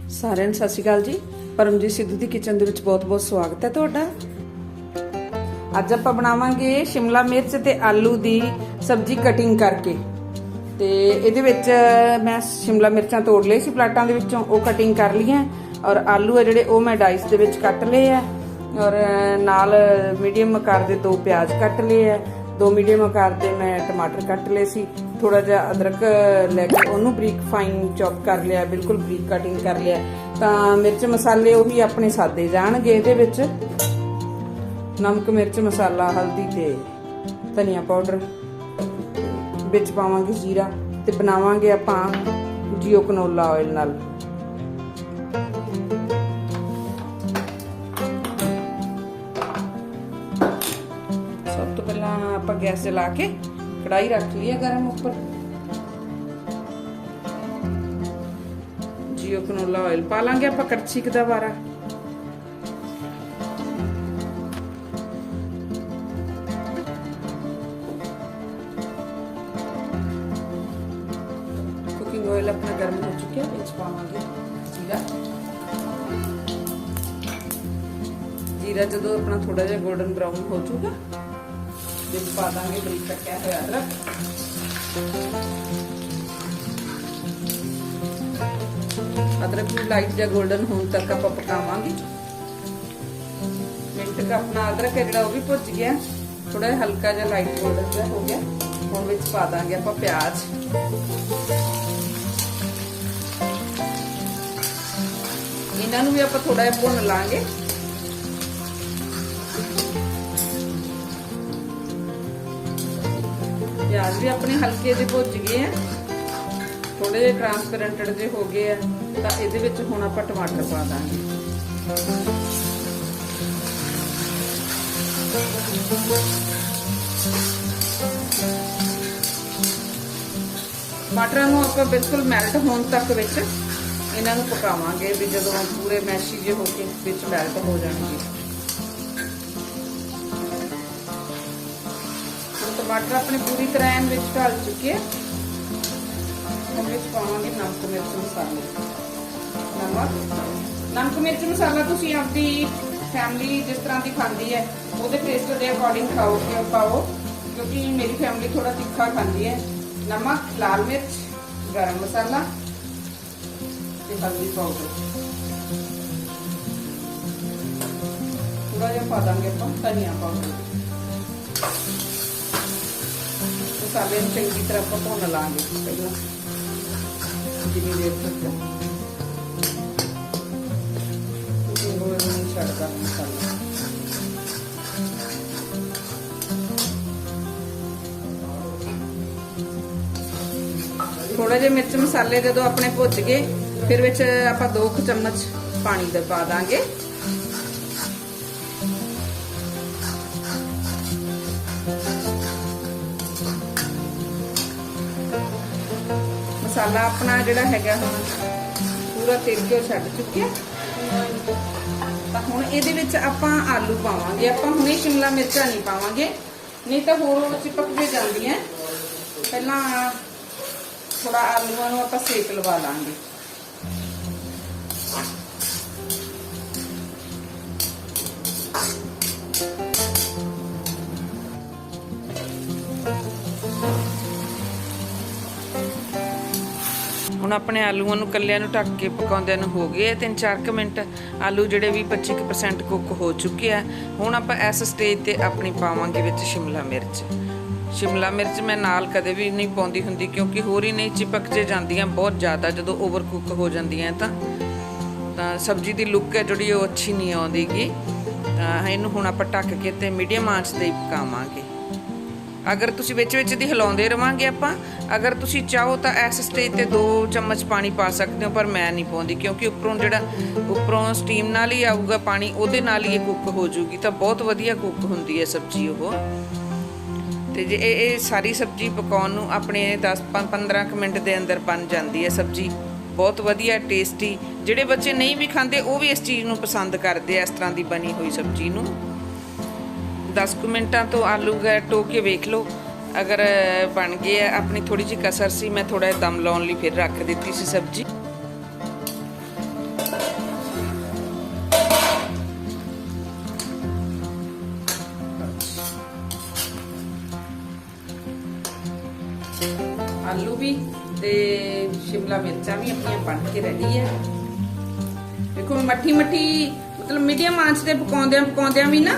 ਸਾਰਿਆਂ ਨੂੰ ਸਤਿ ਸ਼੍ਰੀ ਅਕਾਲ ਜੀ। ਪਰਮਜੀਤ ਸਿੱਧੂ ਦੀ ਕਿਚਨ ਦੇ ਵਿੱਚ ਬਹੁਤ-ਬਹੁਤ ਸਵਾਗਤ ਹੈ ਤੁਹਾਡਾ। ਅੱਜ ਆਪਾਂ ਬਣਾਵਾਂਗੇ ਸ਼ਿਮਲਾ ਮਿਰਚ ਤੇ ਆਲੂ ਦੀ ਸਬਜ਼ੀ ਕਟਿੰਗ ਕਰਕੇ। ਤੇ ਇਹਦੇ ਵਿੱਚ ਮੈਂ ਸ਼ਿਮਲਾ ਮਿਰਚਾਂ ਤੋੜ ਲਏ ਸੀ ਪਲਾਟਾਂ ਦੇ ਵਿੱਚੋਂ, ਉਹ ਕਟਿੰਗ ਕਰ ਲਈਆਂ। ਔਰ ਆਲੂ ਆ ਜਿਹੜੇ ਉਹ ਮੈਂ ਡਾਈਸ ਦੇ ਵਿੱਚ ਕੱਟ ਲਏ ਆ। ਔਰ ਨਾਲ ਮੀਡੀਅਮ ਆਕਾਰ ਦੇ 2 ਪਿਆਜ਼ ਕੱਟ ਲਏ ਆ। 2 ਮੀਡੀਅਮ ਆਕਾਰ ਦੇ ਮੈਂ ਟਮਾਟਰ ਕੱਟ ਲਏ ਸੀ। थोड़ा जिहा अदरक लैके उन्होंने बरीक फाइन चॉप कर लिया, बिल्कुल बरीक कटिंग कर लिया। तो मिर्च मसाले उही अपने सादे जाणगे। इहदे विच नमक मिर्च मसाला हल्दी ते धनिया पाउडर, विच पावांगे जीरा ते बनावांगे आपां जीओ कनोला ऑयल नाल। सब तो पहला आपां गैस जला के कढ़ाई रख ली है गरम ऊपर। जीओ कनोला ऑयल पा लांगे आप कड़छी का वारा। कुकिंग ऑयल अपना गर्म हो चुके हैं, इस पावांगे जीरा। जीरा जो अपना थोड़ा जिहा गोल्डन ब्राउन हो चुका, ਵਿੱਚ ਪਾ ਦਾਂਗੇ ਬਰੀਕ ਕੱਟਿਆ ਹੋਇਆ ਅਦਰਕ। ਅਦਰਕ ਨੂੰ ਲਾਈਟ ਜਿਹਾ ਗੋਲਡਨ ਹੋਣ ਤੱਕ ਆਪਾਂ ਪਕਾਵਾਂਗੇ। ਮਿੰਟ ਤੱਕ ਆਪਣਾ ਅਦਰਕ ਹੈ ਜਿਹੜਾ ਉਹ ਵੀ ਭੁੱਜ ਗਿਆ, ਥੋੜਾ ਜਿਹਾ ਹਲਕਾ ਜਿਹਾ ਲਾਈਟ ਗੋਲਡਨ ਜਿਹਾ ਹੋ ਗਿਆ। ਹੁਣ ਵਿੱਚ ਪਾ ਦਾਂਗੇ ਆਪਾਂ ਪਿਆਜ਼। ਇਹਨਾਂ ਨੂੰ ਵੀ ਆਪਾਂ ਥੋੜਾ ਜਿਹਾ ਭੁੰਨ ਲਾਂਗੇ। प्याज भी अपने हल्के जे भुज गए हैं, थोड़े जे ट्रांसपेरेंट जे हो गए हैं। तो इहदे विच हुण आपां टमाटर पा दांगे। टमाटरां नूं आपां बिल्कुल मैल्ट होण तक विच इन्हां नूं पकावांगे, भी जदों पूरे मैशी जे हो के विच मैल्ट हो जाणगे। टमाटर अपने पूरी तरह इन विच ढल चुके हैं। हम विच पावांगे नमक मिर्च मसाले। नमक मिर्च मसाला तुसीं आपदी फैमिली जिस तरह की खाती है उहदे टेस्ट के अकॉर्डिंग खाओ पाओ, क्योंकि मेरी फैमिली थोड़ा तीखा खाती है। नमक, लाल मिर्च, गरम मसाला ते हल्दी पाउडर थोड़ा जिहा पा देंगे आपां धनिया पाउडर। मसाले चंगी तरह आप भुन लांगे पहला जिन्नी देर तक छड़ता मसाला। थोड़ा जिहा मिर्च मसाले जो अपने भुज गए, फिर विच आपां 2 चम्मच पानी दा पा दांगे। मसाला अपना जिहड़ा हैगा हुण पूरा तेल घिओ छड्ड चुक्या। तां हुण इहदे विच आपां आलू पावांगे। आपां हुणे शिमला मिर्चां नहीं पावांगे, नहीं तो होर चिपक के जांदियां। पहलां थोड़ा आलूआं नूं आपां सेक लवा लांगे। ਹੁਣ ਆਪਣੇ ਆਲੂਆਂ ਨੂੰ ਕੱਲਿਆਂ ਨੂੰ ਢੱਕ ਕੇ ਪਕਾਉਂਦਿਆਂ ਨੂੰ ਹੋ ਗਏ 3-4 ਮਿੰਟ। ਆਲੂ ਜਿਹੜੇ ਵੀ 25% ਕੁੱਕ ਹੋ ਚੁੱਕੇ ਆ। ਹੁਣ ਆਪਾਂ ਇਸ ਸਟੇਜ ਤੇ ਆਪਣੀ ਪਾਵਾਂਗੇ ਵਿੱਚ ਸ਼ਿਮਲਾ ਮਿਰਚ। ਸ਼ਿਮਲਾ ਮਿਰਚ ਮੈਂ ਨਾਲ ਕਦੇ ਵੀ ਨਹੀਂ ਪਾਉਂਦੀ ਹੁੰਦੀ, ਕਿਉਂਕਿ ਹੋਰ ਹੀ ਨਹੀਂ ਚਿਪਕ ਜੇ ਜਾਂਦੀਆਂ ਬਹੁਤ ਜ਼ਿਆਦਾ ਜਦੋਂ ਓਵਰ ਕੁੱਕ ਹੋ ਜਾਂਦੀਆਂ। ਤਾਂ ਸਬਜ਼ੀ ਦੀ ਲੁੱਕ ਹੈ ਜਿਹੜੀ ਉਹ ਅੱਛੀ ਨਹੀਂ ਆਉਂਦੀਗੀ। ਇਹਨੂੰ ਹੁਣ ਆਪਾਂ ਢੱਕ ਕੇ ਤੇ ਮੀਡੀਅਮ ਆਂਚ ਤੇ ਪਕਾਵਾਂਗੇ। अगर तुसी विच विच दी हिलाउंदे रवांगे आपां। अगर तुसी चाहो तो इस स्टेज ते 2 चम्मच पानी पा सकते हो, पर मैं नहीं पाउंदी, क्योंकि उपरों जिहड़ा उपरों स्टीम नाल ही आऊगा पानी, उहदे नाल ही ये कुक हो जूगी। तो बहुत वधिया कुक हुंदी है सब्जी ओह। ते जे ये सारी सब्जी पकाउण नूं अपने 10-15 मिनट दे अंदर बन जाती है सब्जी। बहुत वधिया टेस्टी। जिहड़े बच्चे नहीं भी खांदे वो भी इस चीज़ नूं पसंद करदे, इस तरह की बनी हुई सब्जी नूं। 10 मिनटां तो आलू टो के वेख लो। अगर बन गए अपनी थोड़ी जी कसर सी, मैं थोड़ा दम लाने लिए फिर रख दी सी सब्जी। आलू भी ते शिमला मिर्चा भी अपनी बन के रेडी है। देखो मट्ठी मट्ठी मतलब मीडियम आंच ते पकाउंदियां भी ना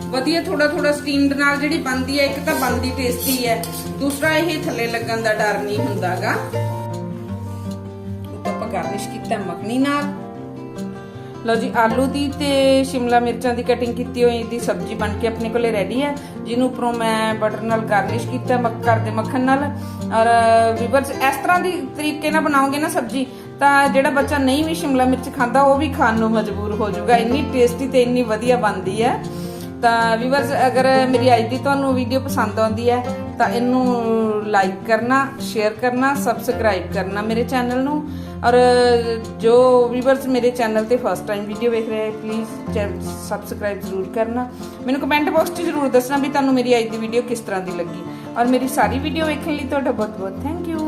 वधिया थोड़ा थोड़ा स्टीम्ड नाल जिहड़ी बनदी है, एक तां बनदी टेस्टी है, दूसरा ये थल्ले लगन दा डर नहीं हुंदागा। तो आपां गार्निश कीता मखनी नाल। लो जी आलू दी ते शिमला मिर्चां दी कटिंग कीती हुई दी सब्जी बन के अपने कोले रेडी है, जिन्हों उपरों मैं बटर नाल गार्निश किया घर दे मक्खन नाल। और व्यूअर्स इस तरह दी तरीके नाल बनाओगे ना सब्जी तो जिहड़ा बच्चा नहीं भी शिमला मिर्च खांदा वो भी खाण नूं मजबूर हो जाऊगा, इन्नी टेस्टी ते इन्नी वधिया बनदी है। तो व्यूअर्स अगर मेरी अज दी तुहानूं वीडियो पसंद आउंदी है तो इनू लाइक करना, शेयर करना, सबसक्राइब करना मेरे चैनल नूं। और जो व्यूअर्स मेरे चैनल ते फर्स्ट टाइम वीडियो देख रहे हैं प्लीज़ सबसक्राइब जरूर करना। मैनूं कमेंट बॉक्स 'ਚ जरूर दसना भी तुहानूं मेरी अज दी वीडियो किस तरह की लगी। और मेरी सारी वीडियो देखने लिए तुहाडा बहुत बहुत थैंक यू।